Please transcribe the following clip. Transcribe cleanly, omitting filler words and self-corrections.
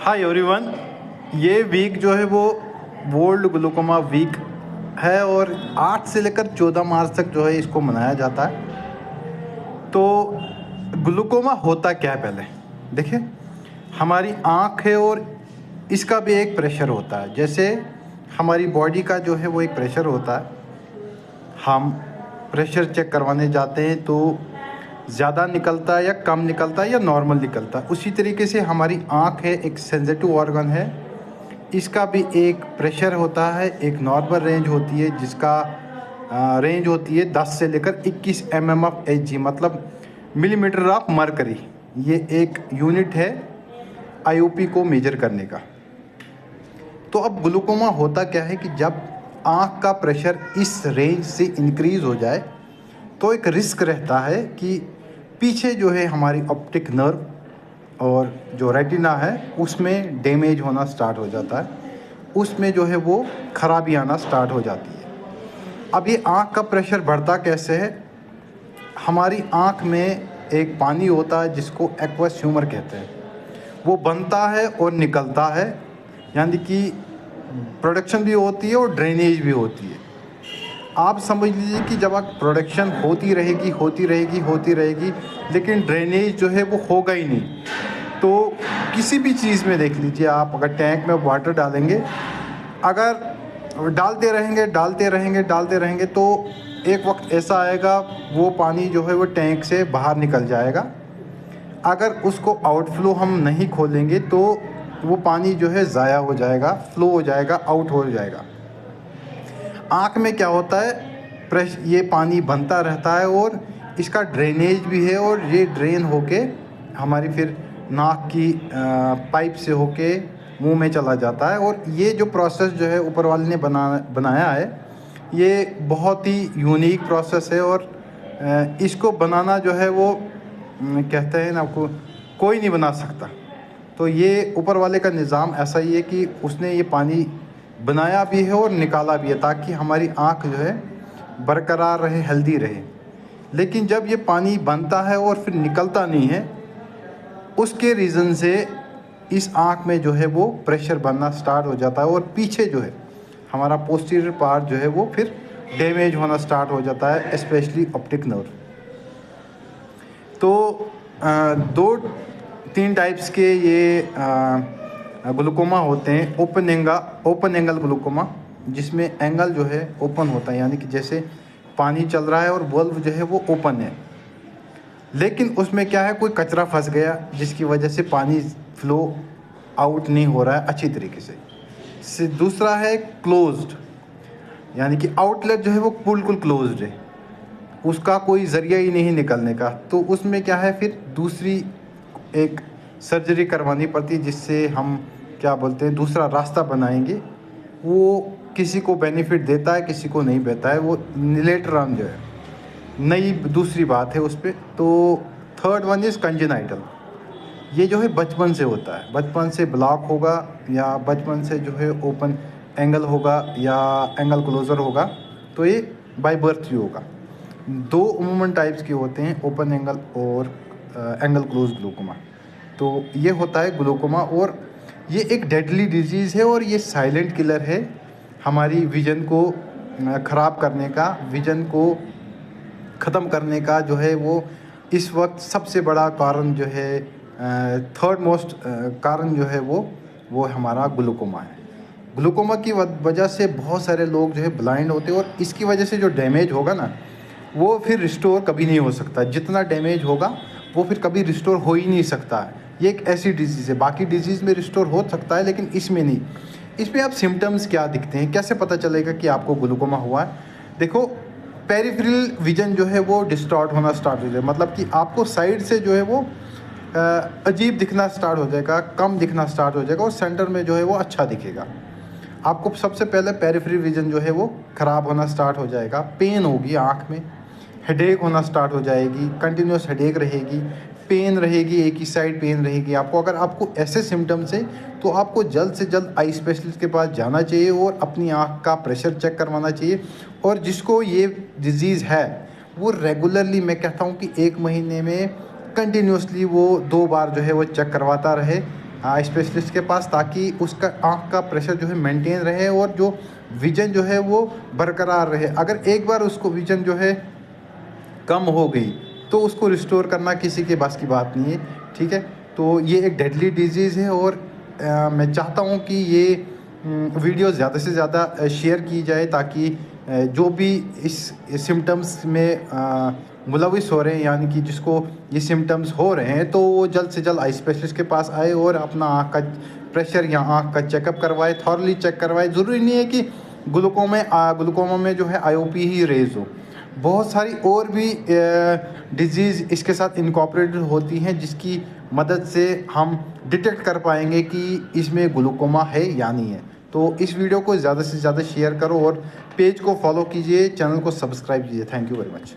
Hi everyone. ये week जो है वो वर्ल्ड ग्लूकोमा वीक है और 8 से लेकर 14 मार्च तक जो है इसको मनाया जाता है। तो ग्लूकोमा होता क्या है पहले देखिए। हमारी आँख है और इसका भी एक प्रेशर होता है। जैसे हमारी बॉडी का जो है वो एक प्रेशर होता है। हम प्रेशर चेक करवाने जाते हैं तो ज़्यादा निकलता है या कम निकलता है या नॉर्मल निकलता है। उसी तरीके से हमारी आँख है, एक सेंसिटिव ऑर्गन है, इसका भी एक प्रेशर होता है, एक नॉर्मल रेंज होती है जिसका रेंज होती है 10 से लेकर 21 mm ऑफ Hg, मतलब मिलीमीटर ऑफ मरकरी। ये एक यूनिट है आईओपी को मेजर करने का। तो अब ग्लूकोमा होता क्या है कि जब आँख का प्रेशर इस रेंज से इंक्रीज़ हो जाए तो एक रिस्क रहता है कि पीछे जो है हमारी ऑप्टिक नर्व और जो रेटिना है उसमें डैमेज होना स्टार्ट हो जाता है, उसमें जो है वो खराबी आना स्टार्ट हो जाती है। अब ये आँख का प्रेशर बढ़ता कैसे है? हमारी आँख में एक पानी होता है जिसको एक्वस ह्यूमर कहते हैं, वो बनता है और निकलता है, यानी कि प्रोडक्शन भी होती है और ड्रेनेज भी होती है। आप समझ लीजिए कि जब आप प्रोडक्शन होती रहेगी लेकिन ड्रेनेज जो है वो होगा ही नहीं। तो किसी भी चीज़ में देख लीजिए, आप अगर टैंक में वाटर डालेंगे, अगर डालते रहेंगे तो एक वक्त ऐसा आएगा वो पानी जो है वो टैंक से बाहर निकल जाएगा। अगर उसको आउटफ्लो हम नहीं खोलेंगे तो वो पानी जो है ज़ाया हो जाएगा, फ्लो हो जाएगा, आउट हो जाएगा। आँख में क्या होता है, ये पानी बनता रहता है और इसका ड्रेनेज भी है और ये ड्रेन होके हमारी फिर नाक की पाइप से होके मुंह में चला जाता है। और ये जो प्रोसेस जो है ऊपर वाले ने बनाया है, ये बहुत ही यूनिक प्रोसेस है और इसको बनाना जो है वो कहते हैं ना, आपको कोई नहीं बना सकता। तो ये ऊपर वाले का निज़ाम ऐसा ही है कि उसने ये पानी बनाया भी है और निकाला भी है ताकि हमारी आँख जो है बरकरार रहे, हेल्दी रहे। लेकिन जब ये पानी बनता है और फिर निकलता नहीं है, उसके रीज़न से इस आँख में जो है वो प्रेशर बनना स्टार्ट हो जाता है और पीछे जो है हमारा पोस्टीरियर पार्ट जो है वो फिर डैमेज होना स्टार्ट हो जाता है, स्पेशली ऑप्टिक नर्व। तो 2-3 टाइप्स के ये ग्लूकोमा होते हैं। ओपन एंगल ग्लूकोमा, जिसमें एंगल जो है ओपन होता है, यानी कि जैसे पानी चल रहा है और बल्ब जो है वो ओपन है, लेकिन उसमें क्या है, कोई कचरा फंस गया जिसकी वजह से पानी फ्लो आउट नहीं हो रहा है अच्छी तरीके से। दूसरा है क्लोज्ड, यानी कि आउटलेट जो है वो बिल्कुल क्लोज्ड है, उसका कोई ज़रिया ही नहीं निकलने का। तो उसमें क्या है, फिर दूसरी एक सर्जरी करवानी पड़ती है जिससे हम क्या बोलते हैं दूसरा रास्ता बनाएंगे। वो किसी को बेनिफिट देता है, किसी को नहीं देता है, वो लेटर ऑन जो है नई दूसरी बात है उस पर। तो थर्ड वन इज़ कंजेनाइटल। ये जो है बचपन से होता है, बचपन से ब्लॉक होगा या बचपन से जो है ओपन एंगल होगा या एंगल क्लोज़र होगा, तो ये बाय बर्थ ही होगा। 2 उमूमन टाइप्स के होते हैं, ओपन एंगल और एंगल क्लोज ग्लूकोमा। तो ये होता है ग्लूकोमा और ये एक डेडली डिजीज़ है और ये साइलेंट किलर है हमारी विज़न को ख़राब करने का, विज़न को ख़त्म करने का जो है वो इस वक्त सबसे बड़ा कारण जो है, थर्ड मोस्ट कारण जो है वो हमारा ग्लूकोमा है। ग्लूकोमा की वजह से बहुत सारे लोग जो है ब्लाइंड होते हैं और इसकी वजह से जो डैमेज होगा ना, वो फिर रिस्टोर कभी नहीं हो सकता। जितना डैमेज होगा वो फिर कभी रिस्टोर हो ही नहीं सकता है। ये एक ऐसी डिजीज़ है, बाकी डिजीज़ में रिस्टोर हो सकता है लेकिन इसमें नहीं। इसमें आप सिम्टम्स क्या दिखते हैं, कैसे पता चलेगा कि आपको ग्लूकोमा हुआ है? देखो, पेरिफेरल विजन जो है वो डिस्टॉर्ट होना स्टार्ट हो जाए, मतलब कि आपको साइड से जो है वो अजीब दिखना स्टार्ट हो जाएगा, कम दिखना स्टार्ट हो जाएगा और सेंटर में जो है वो अच्छा दिखेगा। आपको सबसे पहले पेरिफेरल विजन जो है वो ख़राब होना स्टार्ट हो जाएगा, पेन होगी आँख में, हेडेक होना स्टार्ट हो जाएगी, कंटिन्यूस हेडेक रहेगी, पेन रहेगी, एक ही साइड पेन रहेगी आपको। अगर आपको ऐसे सिम्टम्स हैं तो आपको जल्द से जल्द आई स्पेशलिस्ट के पास जाना चाहिए और अपनी आँख का प्रेशर चेक करवाना चाहिए। और जिसको ये डिज़ीज़ है वो रेगुलरली, मैं कहता हूँ कि 1 महीने में कंटिन्यूसली वो 2 बार जो है वो चेक करवाता रहे, आई स्पेशलिस्ट के पास, ताकि उसका आँख का प्रेशर जो है मेंटेन रहे और जो विजन जो है वो बरकरार रहे। अगर एक बार उसको विजन जो है कम हो गई तो उसको रिस्टोर करना किसी के बस की बात नहीं है, ठीक है। तो ये एक डेडली डिजीज़ है और मैं चाहता हूँ कि ये वीडियो ज़्यादा से ज़्यादा शेयर की जाए, ताकि जो भी इस सिम्टम्स में मुलविस हो रहे हैं, यानी कि जिसको ये सिम्टम्स हो रहे हैं, तो वो जल्द से जल्द आई स्पेशलिस्ट के पास आए और अपना आँख का प्रेशर या आँख का चेकअप करवाए, थॉरली चेक करवाए। ज़रूरी नहीं है कि ग्लूकोमा में जो है आईओपी ही रेज हो, बहुत सारी और भी डिजीज़ इसके साथ इनकॉर्पोरेटेड होती हैं, जिसकी मदद से हम डिटेक्ट कर पाएंगे कि इसमें ग्लूकोमा है या नहीं है। तो इस वीडियो को ज़्यादा से ज़्यादा शेयर करो और पेज को फॉलो कीजिए, चैनल को सब्सक्राइब कीजिए। Thank you very much.